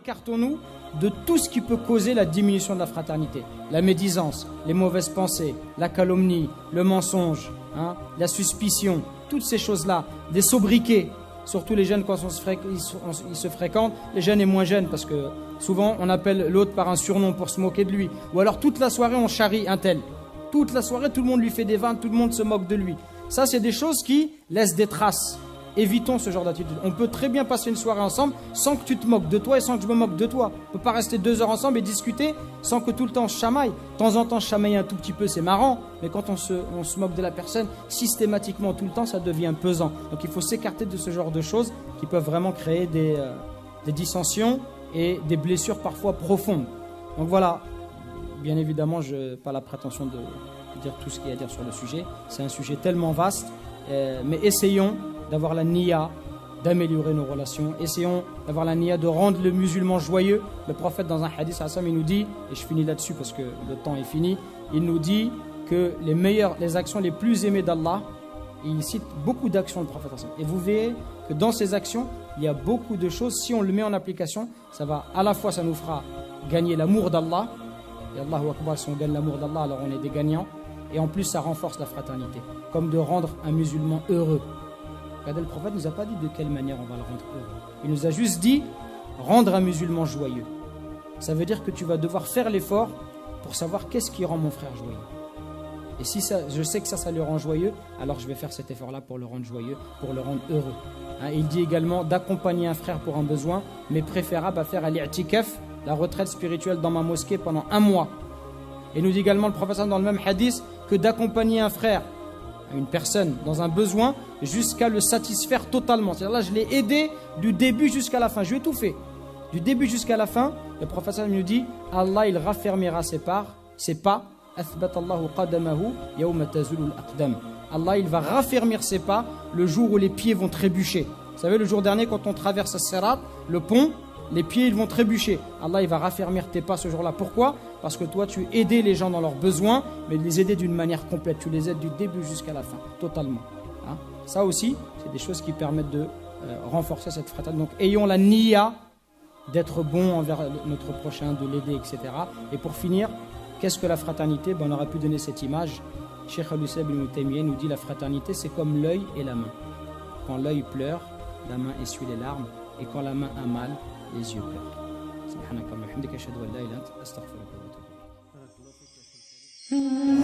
écartons-nous de tout ce qui peut causer la diminution de la fraternité. La médisance, les mauvaises pensées, la calomnie, le mensonge, la suspicion, toutes ces choses-là, des sobriquets. Surtout les jeunes, quand ils se fréquentent, les jeunes et moins jeunes, parce que souvent on appelle l'autre par un surnom pour se moquer de lui. Ou alors toute la soirée on charrie un tel. Toute la soirée tout le monde lui fait des vannes, tout le monde se moque de lui. Ça c'est des choses qui laissent des traces. Évitons ce genre d'attitude. On peut très bien passer une soirée ensemble sans que tu te moques de toi et sans que je me moque de toi. On ne peut pas rester 2 heures ensemble et discuter sans que tout le temps on se chamaille. De temps en temps chamailler un tout petit peu c'est marrant, mais quand on se moque de la personne systématiquement tout le temps, ça devient pesant. Donc il faut s'écarter de ce genre de choses qui peuvent vraiment créer des dissensions et des blessures parfois profondes. Donc voilà, bien évidemment je n'ai pas la prétention de dire tout ce qu'il y a à dire sur le sujet. C'est un sujet tellement vaste, mais essayons d'avoir la niya, d'améliorer nos relations. Essayons d'avoir la niya de rendre le musulman joyeux. Le prophète dans un hadith, il nous dit, et je finis là-dessus parce que le temps est fini, il nous dit que les actions les plus aimées d'Allah, et il cite beaucoup d'actions du prophète. Et vous verrez que dans ces actions, il y a beaucoup de choses, si on le met en application, ça va à la fois, ça nous fera gagner l'amour d'Allah, et Allahu Akbar, si on gagne l'amour d'Allah, alors on est des gagnants, et en plus ça renforce la fraternité, comme de rendre un musulman heureux. Le prophète ne nous a pas dit de quelle manière on va le rendre heureux. Il nous a juste dit rendre un musulman joyeux. Ça veut dire que tu vas devoir faire l'effort pour savoir qu'est-ce qui rend mon frère joyeux. Et si je sais que ça lui rend joyeux, alors je vais faire cet effort-là pour le rendre joyeux, pour le rendre heureux. Il dit également d'accompagner un frère pour un besoin, mais préférable à faire à l'i'tikaf, la retraite spirituelle dans ma mosquée pendant 1 mois. Et nous dit également le prophète dans le même hadith que d'accompagner un frère, une personne dans un besoin jusqu'à le satisfaire totalement. C'est-à-dire là, je l'ai aidé du début jusqu'à la fin. Je lui ai tout fait. Du début jusqu'à la fin, le prophète nous dit Allah, il raffermira ses pas. Allah, il va raffermir ses pas le jour où les pieds vont trébucher. Vous savez, le jour dernier, quand on traverse le sirat, le pont, les pieds ils vont trébucher. Allah il va raffermir tes pas ce jour-là. Pourquoi? Parce que toi tu aidais les gens dans leurs besoins, mais de les aider d'une manière complète. Tu les aides du début jusqu'à la fin, totalement. Ça aussi, c'est des choses qui permettent de renforcer cette fraternité. Donc ayons la niya d'être bon envers notre prochain, de l'aider, etc. Et pour finir, qu'est-ce que la fraternité? On aurait pu donner cette image. Cheikh Al-Islam ibn Taymiyyah nous dit la fraternité c'est comme l'œil et la main. Quand l'œil pleure, la main essuie les larmes, et quand la main a mal, les yeux pleurent. Subhanaka wa bihamdika ashhadu an la ilaha illa anta astaghfiruka wa atubu ilayk.